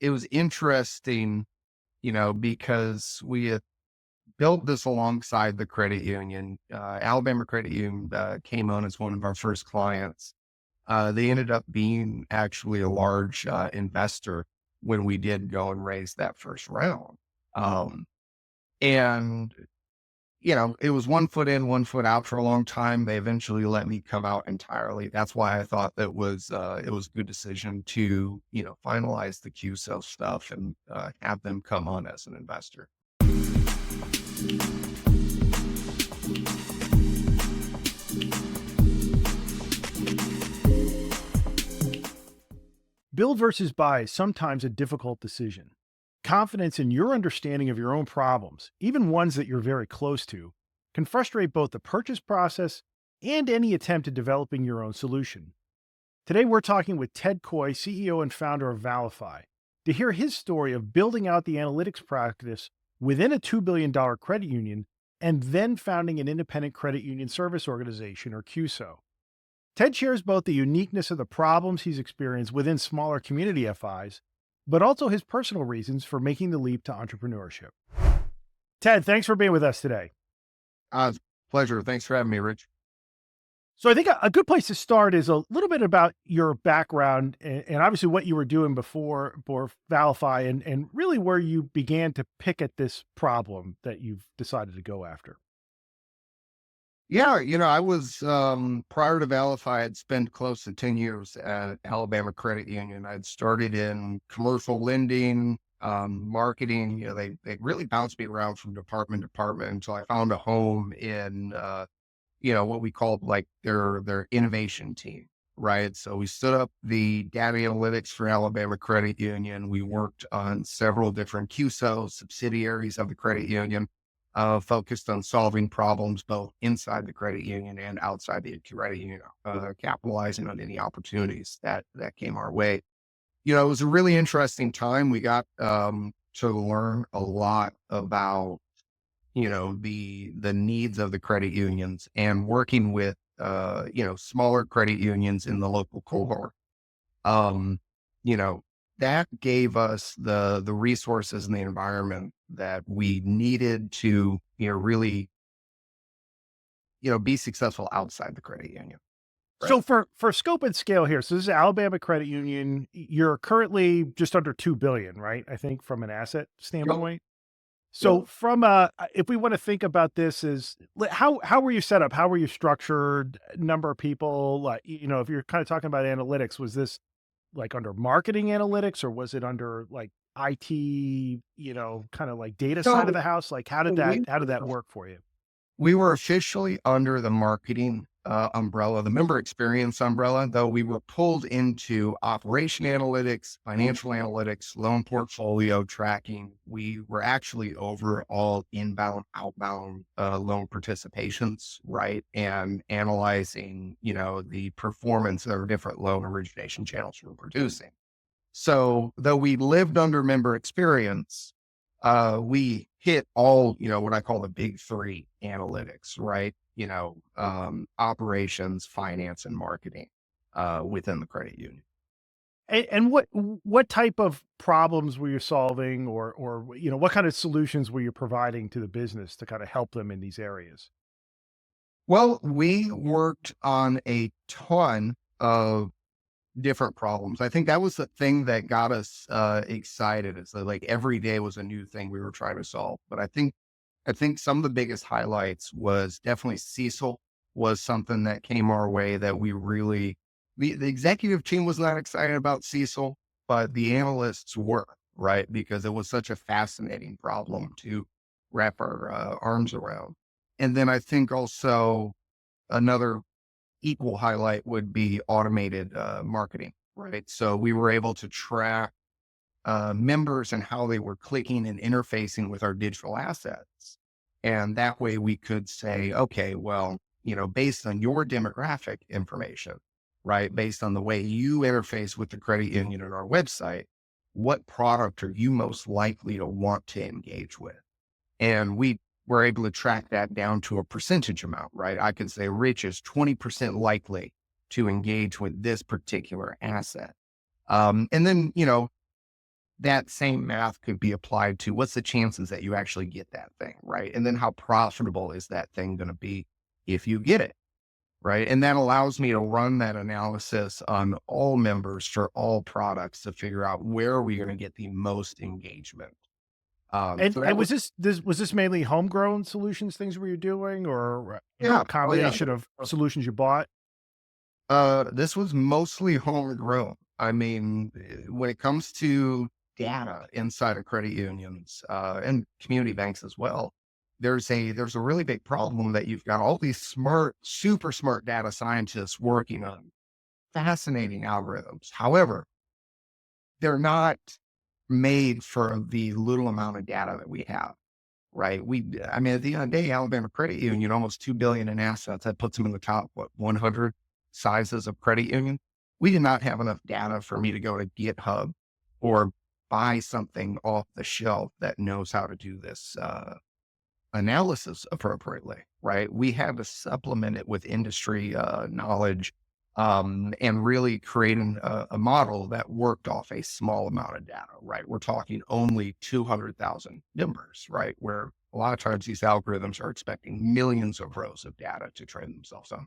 it was interesting, because we had built this alongside the credit union. Alabama Credit Union came on as one of our first clients. They ended up being actually a large investor when we did go and raise that first round. Um, and it was 1 foot in, 1 foot out for a long time. They eventually let me come out entirely. That's why I thought that it was a good decision to, finalize the CUSO stuff and have them come on as an investor. Build versus buy is sometimes a difficult decision. Confidence in your understanding of your own problems, even ones that you're very close to, can frustrate both the purchase process and any attempt at developing your own solution. Today, we're talking with Ted Coy, CEO and founder of Valify, to hear his story of building out the analytics practice within a $2 billion credit union and then founding an independent credit union service organization, or CUSO. Ted shares both the uniqueness of the problems he's experienced within smaller community FIs, but also his personal reasons for making the leap to entrepreneurship. Ted, thanks for being with us today. Pleasure. Thanks for having me, Rich. So I think a good place to start is a little bit about your background and obviously what you were doing before Valify and really where you began to pick at this problem that you've decided to go after. Yeah, I was prior to Valify, I'd spent close to 10 years at Alabama Credit Union. I'd started in commercial lending, marketing. They really bounced me around from department to department until I found a home in what we called like their innovation team, right? So we stood up the data analytics for Alabama Credit Union. We worked on several different CUSO subsidiaries of the credit union, focused on solving problems both inside the credit union and outside the credit union, capitalizing on any opportunities that came our way. It was a really interesting time. We got to learn a lot about the needs of the credit unions and working with smaller credit unions in the local cohort. Um, you know, that gave us the resources and the environment that we needed to, really, be successful outside the credit union. Right. So for scope and scale here, so this is Alabama Credit Union. You're currently just under 2 billion, right? I think from an asset Yep. standpoint. So Yep. from if we want to think about this as how were you set up? How were you structured? Number of people, like, if you're kind of talking about analytics, was this like under marketing analytics or was it under like IT, kind of like data side of So the house? Like we how did that work for you? We were officially under the marketing umbrella, the member experience umbrella, though we were pulled into operation analytics, financial analytics, loan portfolio tracking. We were actually over all inbound, outbound loan participations, right? And analyzing, the performance of different loan origination channels we were producing. So though we lived under member experience, we hit all, what I call the big three analytics, right? Operations, finance, and marketing, within the credit union. And what type of problems were you solving, or what kind of solutions were you providing to the business to kind of help them in these areas? Well, we worked on a ton of different problems. I think that was the thing that got us excited is that like every day was a new thing we were trying to solve. But I think some of the biggest highlights was definitely Cecil was something that came our way that we really, the executive team was not excited about Cecil, but the analysts were, right? Because it was such a fascinating problem to wrap our arms around. And then I think also another equal highlight would be automated marketing, right? So we were able to track members and how they were clicking and interfacing with our digital assets. And that way we could say, okay, well, based on your demographic information, right? Based on the way you interface with the credit union and our website, what product are you most likely to want to engage with? And we were able to track that down to a percentage amount, right? I could say Rich is 20% likely to engage with this particular asset. And then, that same math could be applied to what's the chances that you actually get that thing, right? And then how profitable is that thing going to be if you get it, right? And that allows me to run that analysis on all members for all products to figure out where are we going to get the most engagement. So that And was, was this mainly homegrown solutions, things we were doing, or, a yeah, oh yeah. combination of solutions you bought? This was mostly homegrown. I mean, when it comes to data inside of credit unions and community banks as well, there's a really big problem that you've got all these smart, super smart data scientists working on fascinating algorithms. However, they're not made for the little amount of data that we have. Right. I mean, at the end of the day, Alabama Credit Union, almost 2 billion in assets. That puts them in the top, what, 100 sizes of credit union. We did not have enough data for me to go to GitHub or buy something off the shelf that knows how to do this analysis appropriately. Right. We had to supplement it with industry knowledge and really creating a model that worked off a small amount of data, right? We're talking only 200,000 numbers, right? Where a lot of times these algorithms are expecting millions of rows of data to train themselves on.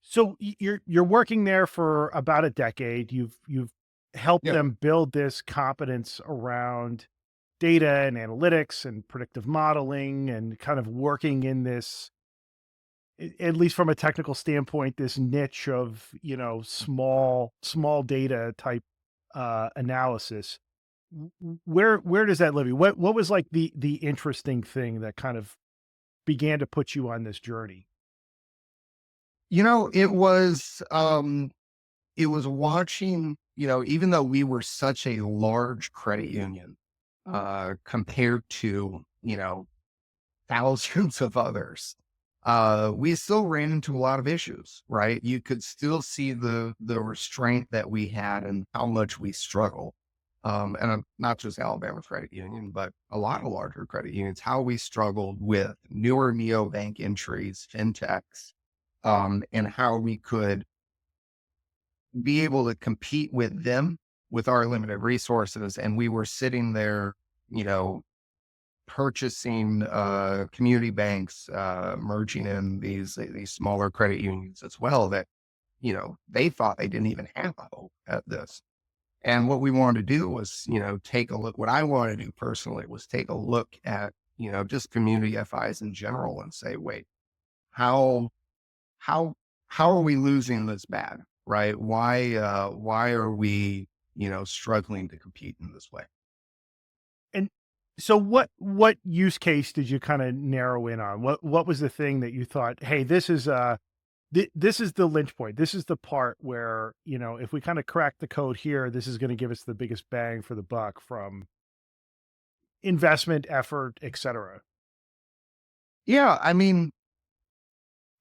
So you're working there for about a decade. You've helped Yeah. them build this competence around data and analytics and predictive modeling and kind of working in this, at least from a technical standpoint, this niche of, small data type analysis. Where does that live you? What was like the interesting thing that kind of began to put you on this journey? It was watching, even though we were such a large credit union, compared to, thousands of others. We still ran into a lot of issues, right? You could still see the restraint that we had and how much we struggle. Not just Alabama Credit Union, but a lot of larger credit unions, how we struggled with newer neobank entries, fintechs, and how we could be able to compete with them with our limited resources. And we were sitting there, you know, purchasing community banks, merging in these smaller credit unions as well that, they thought they didn't even have a hope at this. And what we wanted to do was, take a look. What I wanted to do personally was take a look at, just community FIs in general and say, wait, how how how are we losing this bad? Right? Why are we, struggling to compete in this way? And so what use case did you kind of narrow in on? What was the thing that you thought, "Hey, this is the linch point. This is the part where, if we kind of crack the code here, this is going to give us the biggest bang for the buck from investment, effort, etc." Yeah, I mean,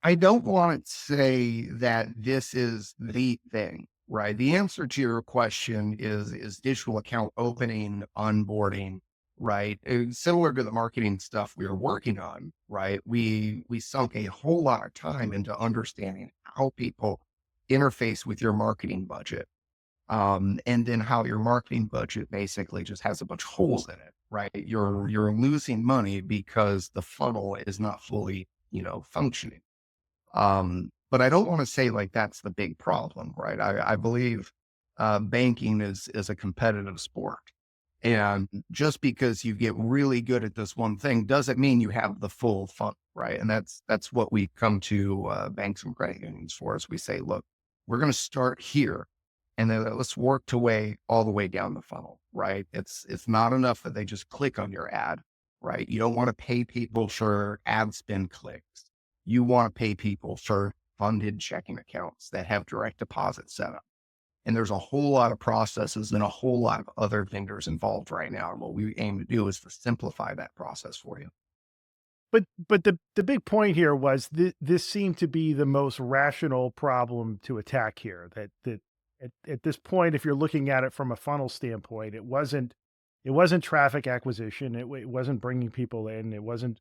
I don't want to say that this is the thing, right? The answer to your question is digital account opening, onboarding, right? Similar to the marketing stuff we were working on, right? We sunk a whole lot of time into understanding how people interface with your marketing budget. And then how your marketing budget basically just has a bunch of holes in it, right? You're losing money because the funnel is not fully, functioning. But I don't want to say like that's the big problem, right? I believe banking is a competitive sport. And just because you get really good at this one thing doesn't mean you have the full fun, right? And that's what we come to banks and credit unions for. Is we say, look, we're going to start here, and then let's work to way all the way down the funnel, right? It's not enough that they just click on your ad, right? You don't want to pay people for ad spend clicks. You want to pay people for funded checking accounts that have direct deposit set up. And there's a whole lot of processes and a whole lot of other vendors involved right now. And what we aim to do is to simplify that process for you. But the big point here was this seemed to be the most rational problem to attack here. That at this point, if you're looking at it from a funnel standpoint, it wasn't traffic acquisition. It wasn't bringing people in. It wasn't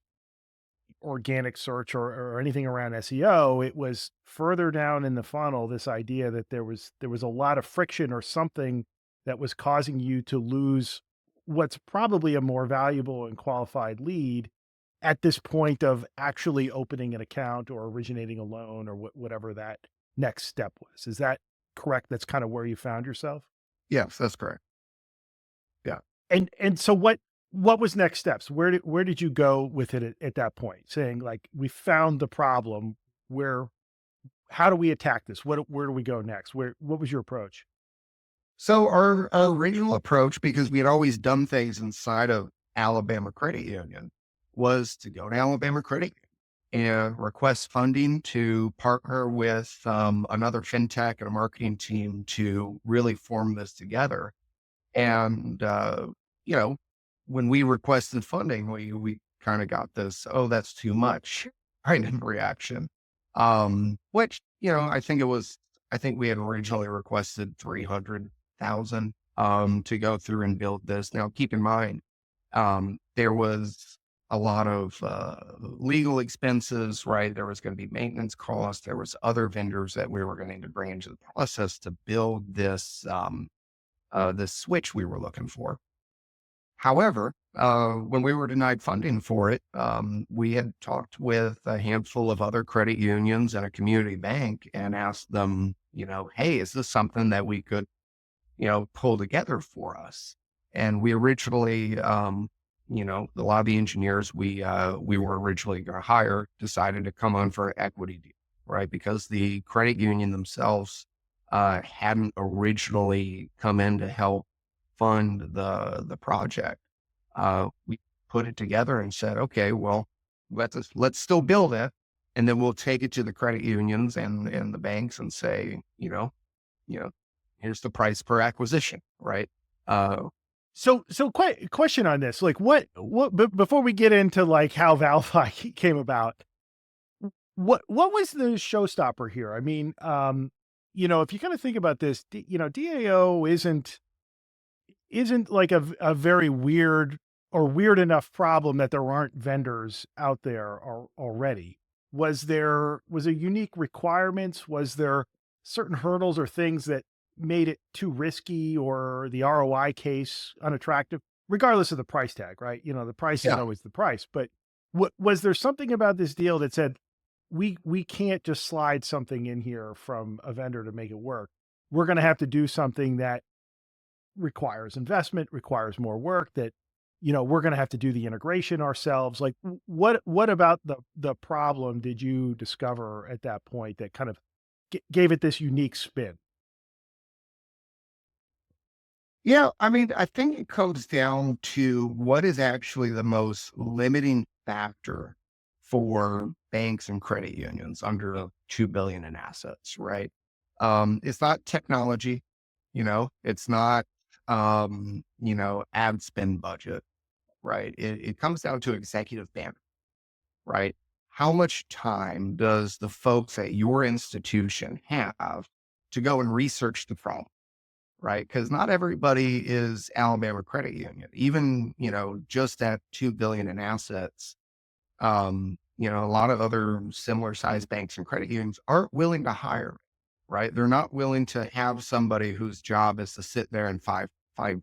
organic search or anything around SEO. It was further down in the funnel. This idea that there was a lot of friction or something that was causing you to lose what's probably a more valuable and qualified lead at this point of actually opening an account or originating a loan or whatever that next step was. Is that correct? That's kind of where you found yourself? Yes, that's correct. Yeah. And so what was next steps? Where did you go with it at that point? Saying like, we found the problem, where how do we attack this? Where do we go next? What was your approach? So our original approach, because we had always done things inside of Alabama Credit Union, was to go to Alabama Credit Union and request funding to partner with another fintech and a marketing team to really form this together. And you know, when we requested funding, we kind of got this, oh, that's too much kind of reaction. Which, I think we had originally requested 300,000 to go through and build this. Now, keep in mind, there was a lot of legal expenses, right? There was going to be maintenance costs. There was other vendors that we were going to need to bring into the process to build this switch we were looking for. However, when we were denied funding for it, we had talked with a handful of other credit unions and a community bank and asked them, hey, is this something that we could, pull together for us? And we originally, a lot of the engineers we were originally going to hire decided to come on for an equity deal, right? Because the credit union themselves hadn't originally come in to help fund the project. We put it together and said, okay, well, let's still build it, and then we'll take it to the credit unions and the banks and say, you know, here's the price per acquisition, right? Uh, Question on this, like before we get into like how Valify came about, what was the showstopper here? I mean, if you kind of think about this, DAO isn't like a very weird or weird enough problem that there aren't vendors out there already. Was there unique requirements? Was there certain hurdles or things that made it too risky or the ROI case unattractive, regardless of the price tag, right? The price is yeah. always the price, but was there something about this deal that said, we can't just slide something in here from a vendor to make it work. We're going to have to do something that requires investment, requires more work, that we're going to have to do the integration ourselves. Like, what about the problem did you discover at that point that kind of gave it this unique spin? Yeah, I mean, I think it comes down to what is actually the most limiting factor for banks and credit unions under 2 billion in assets, right? It's not technology, it's not ad spend budget, right? It comes down to executive bandwidth, right? How much time does the folks at your institution have to go and research the problem? Right? Because not everybody is Alabama Credit Union. Even, just at 2 billion in assets, a lot of other similar sized banks and credit unions aren't willing to hire, right? They're not willing to have somebody whose job is to sit there and find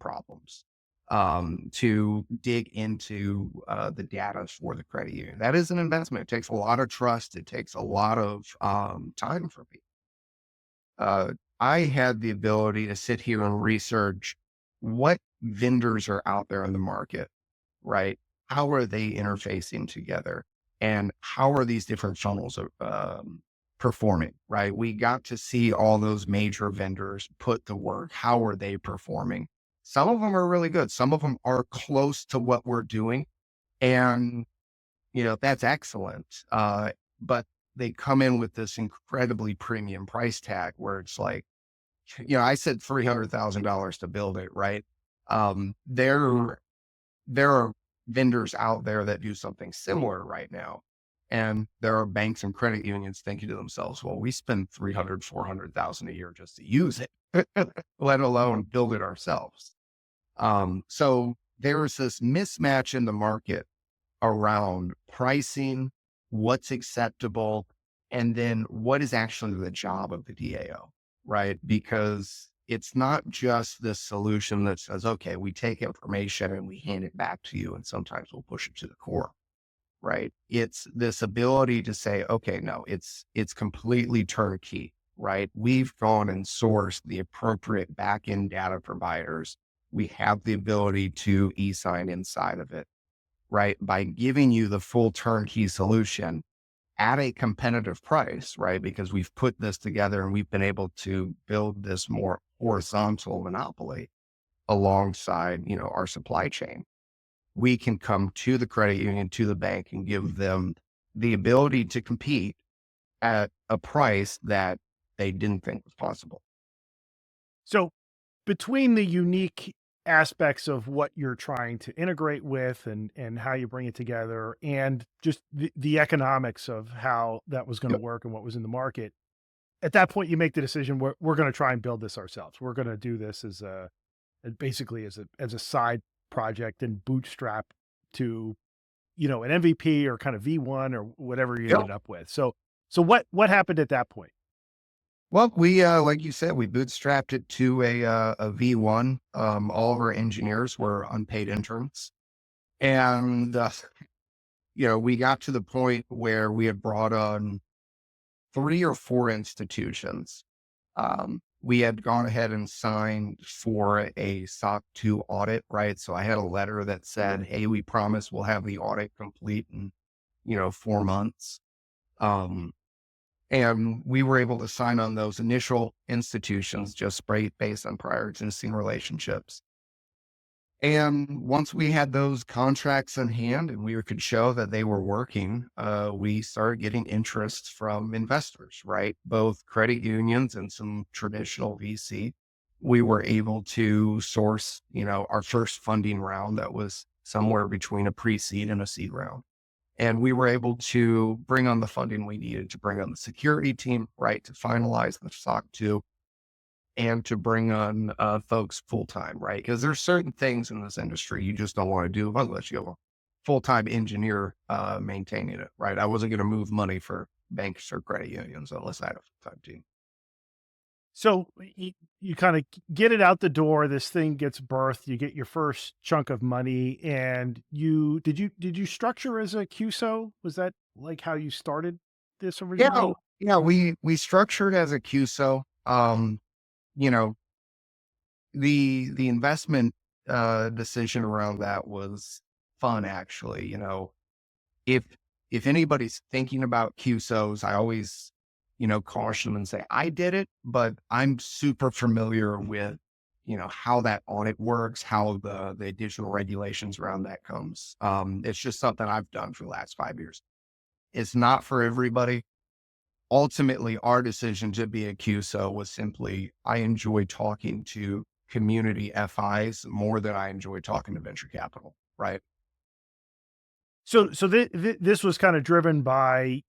problems, to dig into the data for the credit union. That is an investment. It takes a lot of trust. It takes a lot of time for people. I had the ability to sit here and research what vendors are out there in the market, right? How are they interfacing together? And how are these different funnels performing, right? We got to see all those major vendors put to work. How are they performing? Some of them are really good. Some of them are close to what we're doing. And, that's excellent. But they come in with this incredibly premium price tag where it's like, I said $300,000 to build it, right? There are vendors out there that do something similar right now. And there are banks and credit unions thinking to themselves, well, we spend 300, 400,000 a year just to use it, let alone build it ourselves. So there's this mismatch in the market around pricing, what's acceptable, and then what is actually the job of the DAO, right? Because it's not just this solution that says, okay, we take information and we hand it back to you, and sometimes we'll push it to the core, right? It's this ability to say, okay, no, it's completely turnkey, right? We've gone and sourced the appropriate backend data providers. We have the ability to e-sign inside of it, right? By giving you the full turnkey solution at a competitive price, right? Because we've put this together and we've been able to build this more horizontal monopoly alongside, our supply chain. We can come to the credit union, to the bank, and give them the ability to compete at a price that they didn't think was possible. So between the unique aspects of what you're trying to integrate with and how you bring it together and just the economics of how that was going to Yep. work and what was in the market, at that point you make the decision we're going to try and build this ourselves. We're going to do this as a basically as a side project and bootstrap to, an MVP or kind of V1 or whatever you Yep. ended up with. So what happened at that point? Well, we, like you said, we bootstrapped it to a V1. All of our engineers were unpaid interns. And, we got to the point where we had brought on 3 or 4 institutions. We had gone ahead and signed for a SOC 2 audit, right? So I had a letter that said, hey, we promise we'll have the audit complete in, 4 months. Um, and we were able to sign on those initial institutions just based on prior existing relationships. And once we had those contracts in hand and we could show that they were working, we started getting interest from investors, right? Both credit unions and some traditional VC. We were able to source, our first funding round that was somewhere between a pre-seed and a seed round. And we were able to bring on the funding we needed to bring on the security team, right? To finalize the SOC 2 and to bring on folks full time, right? Because there's certain things in this industry you just don't want to do unless you have a full time engineer maintaining it, right? I wasn't going to move money for banks or credit unions unless I had a full time team. So you kind of get it out the door. This thing gets birthed. You get your first chunk of money, and did you structure as a CUSO? Was that like how you started this Yeah, originally? yeah, we structured as a QSO. You know, the investment decision around that was fun actually. If if anybody's thinking about QSOs, I always, caution them and say, I did it, but I'm super familiar with, how that audit works, how the additional regulations around that comes. It's just something I've done for the last 5 years. It's not for everybody. Ultimately, our decision to be a QSO was simply, I enjoy talking to community FIs more than I enjoy talking to venture capital, right? So this was kind of driven by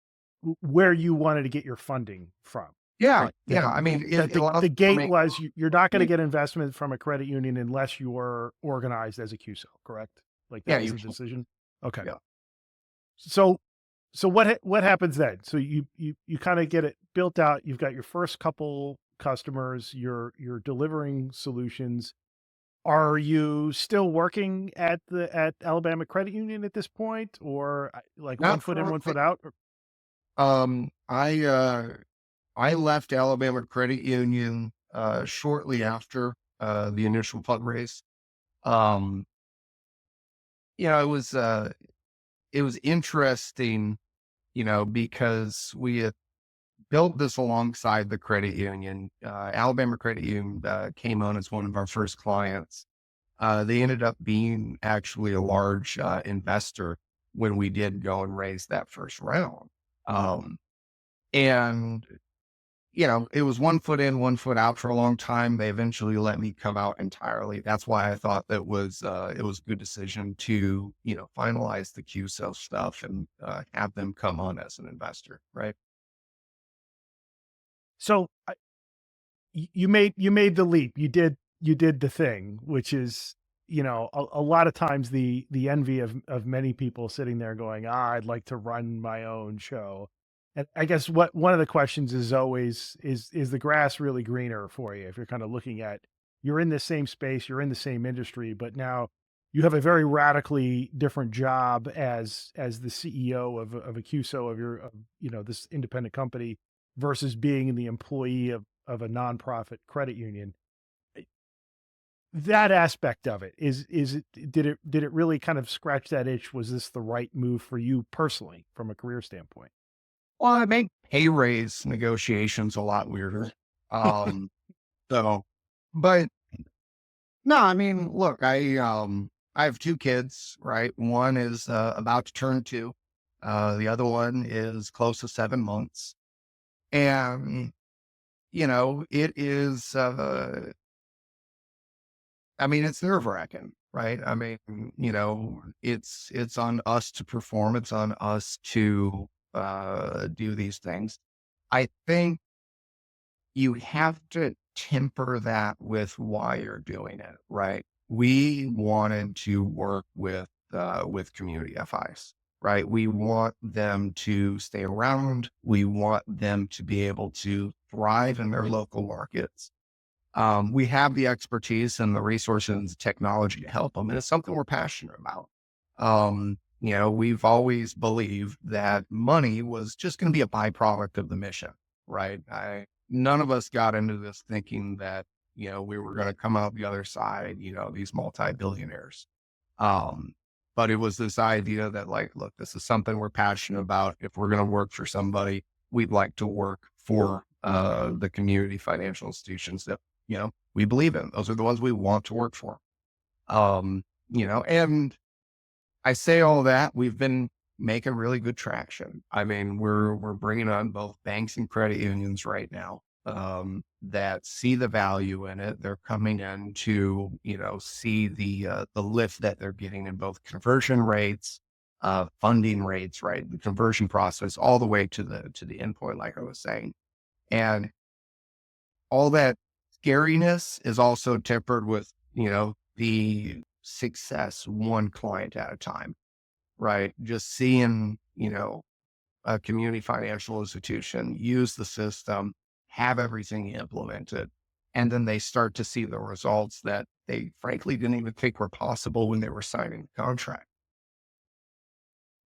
where you wanted to get your funding from. Yeah, Like yeah. I mean, that it allows the for gate me. was you're not going to get investment from a credit union unless you are organized as a CUSO, correct? Like Yeah, that was the decision. Okay. yeah. So what happens then? So you kind of get it built out. You've got your first couple customers. You're delivering solutions. Are you still working at Alabama Credit Union at this point, or like one Not foot in, one currently. foot out? Um, I uh, I left Alabama Credit Union shortly after the initial fundraise. Um, it was interesting, because we had built this alongside the credit union. Alabama Credit Union came on as one of our first clients. They ended up being actually a large investor when we did go and raise that first round. Um, and it was 1 foot in, 1 foot out for a long time. They eventually let me come out entirely. That's why I thought that it was a good decision to, finalize the QSO stuff and have them come on as an investor, right? So you made the leap. You did the thing, which is a lot of times the envy of many people sitting there going, I'd like to run my own show. And I guess what one of the questions is always is the grass really greener for you? If you're kind of looking at you're in the same space, you're in the same industry, but now you have a very radically different job as the CEO of a CUSO of your of, this independent company versus being the employee of a nonprofit credit union. Eh, That aspect of it is it did it really kind of scratch that itch? Was this the right move for you personally from a career standpoint? Well, I make pay raise negotiations a lot weirder. Um, so, but no, I mean, look, I have 2 kids, right? One is, about to turn 2. The other one is close to 7 months. And, it is, I mean, it's nerve-wracking, right? I mean, it's on us to perform. It's on us to, do these things. I think you have to temper that with why you're doing it, right? We wanted to work with community FIs, right? We want them to stay around. We want them to be able to thrive in their local markets. We have the expertise and the resources and the technology to help them, and it's something we're passionate about. We've always believed that money was just going to be a byproduct of the mission, right? None of us got into this thinking that, we were going to come out the other side, these multi-billionaires. Um, but it was this idea that like, look, this is something we're passionate about. If we're going to work for somebody, we'd like to work for the community financial institutions that, we believe in. Those are the ones we want to work for. And I say all that, we've been making really good traction. I mean, we're bringing on both banks and credit unions right now, that see the value in it. They're coming in to, see the lift that they're getting in both conversion rates, funding rates, right? The conversion process all the way to the endpoint, like I was saying. And all that scariness is also tempered with, the success one client at a time, right? Just seeing, a community financial institution use the system, have everything implemented, and then they start to see the results that they frankly didn't even think were possible when they were signing the contract.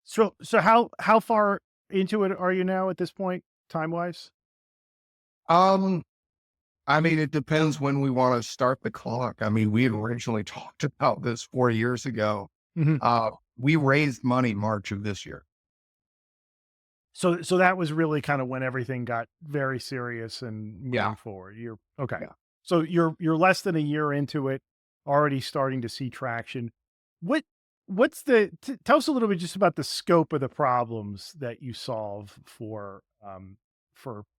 So how far into it are you now at this point, time-wise? Um, I mean, it depends when we want to start the clock. I mean, we had originally talked about this 4 years ago. Mhm. We raised money March of this year. So that was really kind of when everything got very serious and Yeah. moving forward. You're okay. Yeah. So you're less than a year into it, already starting to see traction. What what's tell us a little bit just about the scope of the problems that you solve for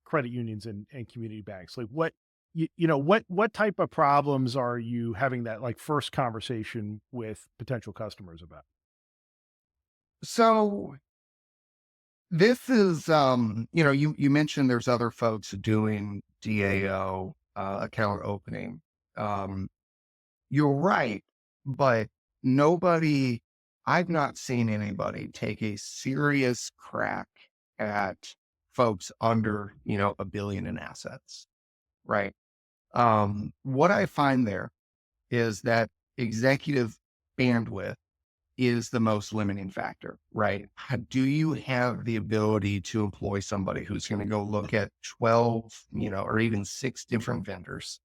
credit unions and community banks. Like what type of problems are you having that like first conversation with potential customers about? So this is, you mentioned there's other folks doing DAO, account opening. Um, you're right, but nobody, I've not seen anybody take a serious crack at folks under, 1 billion in assets, right? What I find there is that executive bandwidth is the most limiting factor, right? Do you have the ability to employ somebody who's going to go look at 12, or even 6 different vendors?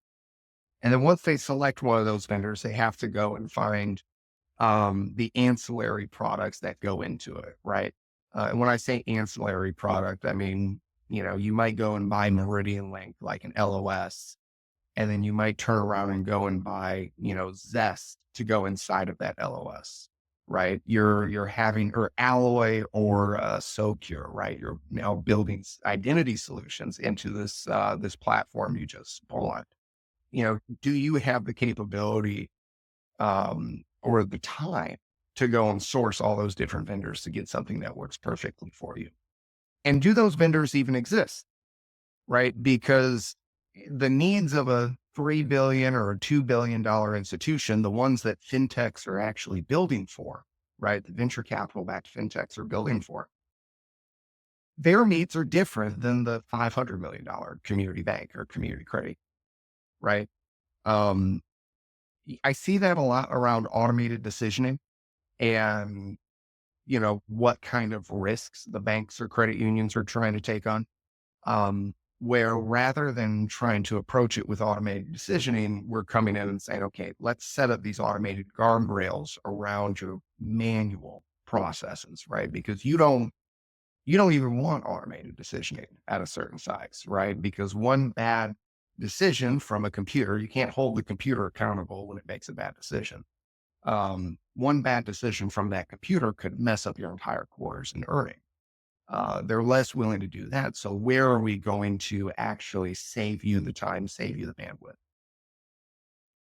And then once they select one of those vendors, they have to go and find the ancillary products that go into it, right? And when I say ancillary product, I mean, you might go and buy Meridian Link, like an LOS, and then you might turn around and go and buy, Zest to go inside of that LOS, right? You're having or Alloy or Socure, right? You're now building identity solutions into this platform you just bought. Do you have the capability or the time to go and source all those different vendors to get something that works perfectly for you? And do those vendors even exist? Right? Because the needs of a 3 billion or a $2 billion institution, the ones that fintechs are actually building for, right? The venture capital backed fintechs are building for, their needs are different than the $500 million community bank or community credit, right? Um, I see that a lot around automated decisioning and, what kind of risks the banks or credit unions are trying to take on. Where rather than trying to approach it with automated decisioning, we're coming in and saying, okay, let's set up these automated guardrails around your manual processes, right? Because you don't even want automated decisioning at a certain size, right? Because one bad decision from a computer, you can't hold the computer accountable when it makes a bad decision. One bad decision from that computer could mess up your entire quarters and earnings. They're less willing to do that. So where are we going to actually save you the time, save you the bandwidth?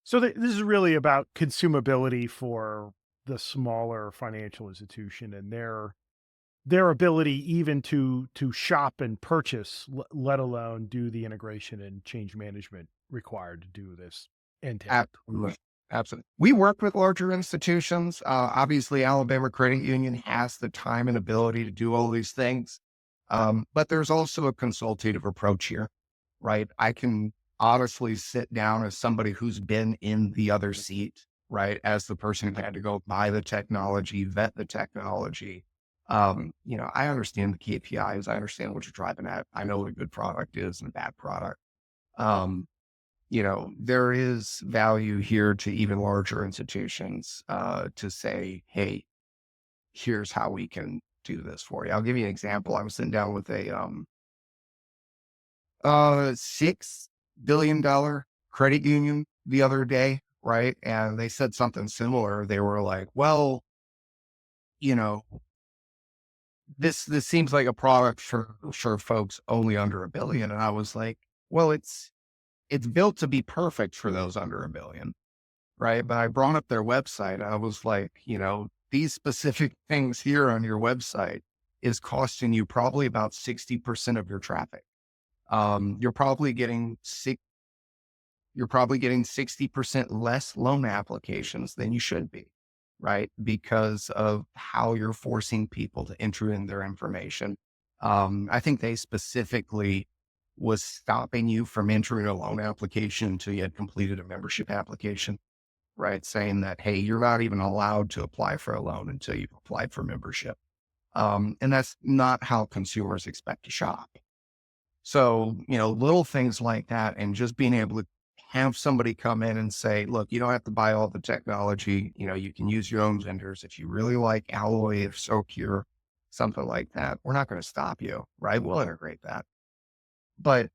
So this is really about consumability for the smaller financial institution and their ability even to shop and purchase, let alone do the integration and change management required to do this end to end. Absolutely. Absolutely. We work with larger institutions. Obviously, Alabama Credit Union has the time and ability to do all these things. But there's also a consultative approach here, right? I can honestly sit down as somebody who's been in the other seat, right? As the person who had to go buy the technology, vet the technology. I understand the KPIs. I understand what you're driving at. I know what a good product is and a bad product. Um, there is value here to even larger institutions to say, hey, here's how we can do this for you. I'll give you an example. I was sitting down with a $6 billion credit union the other day, right? And they said something similar. They were like, well, you know, this seems like a product for folks only under a billion. And I was like, well, it's built to be perfect for those under a billion. Right. But I brought up their website. I was like, these specific things here on your website is costing you probably about 60% of your traffic. You're probably getting you're probably getting 60% less loan applications than you should be, right? Because of how you're forcing people to enter in their information. I think they specifically was stopping you from entering a loan application until you had completed a membership application, right? Saying that, hey, you're not even allowed to apply for a loan until you've applied for membership. And that's not how consumers expect to shop. So, little things like that, and just being able to have somebody come in and say, look, you don't have to buy all the technology. You can use your own vendors. If you really like Alloy or SoCure, something like that, we're not going to stop you, right? We'll integrate that. But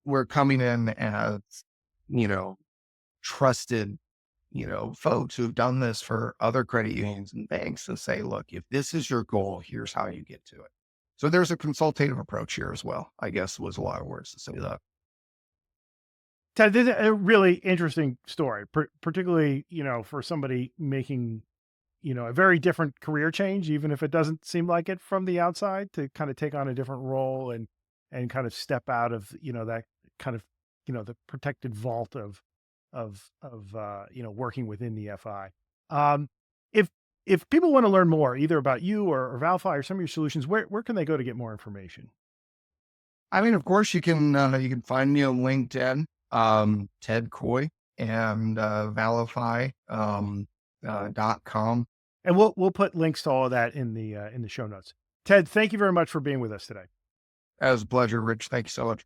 we're coming in as, you know, trusted, folks who've done this for other credit unions and banks to say, look, if this is your goal, here's how you get to it. So there's a consultative approach here as well, I guess was a lot of words to say that. Ted, this is a really interesting story, particularly, for somebody making, a very different career change, even if it doesn't seem like it from the outside, to kind of take on a different role and kind of step out of, that kind of, the protected vault of working within the FI. Um, if if people want to learn more, either about you or Valify or some of your solutions, where can they go to get more information? I mean, of course, you can find me on LinkedIn, Ted Coy, and Valify .com. And we'll put links to all of that in the show notes. Ted, thank you very much for being with us today. That was a pleasure, Rich. Thank you so much.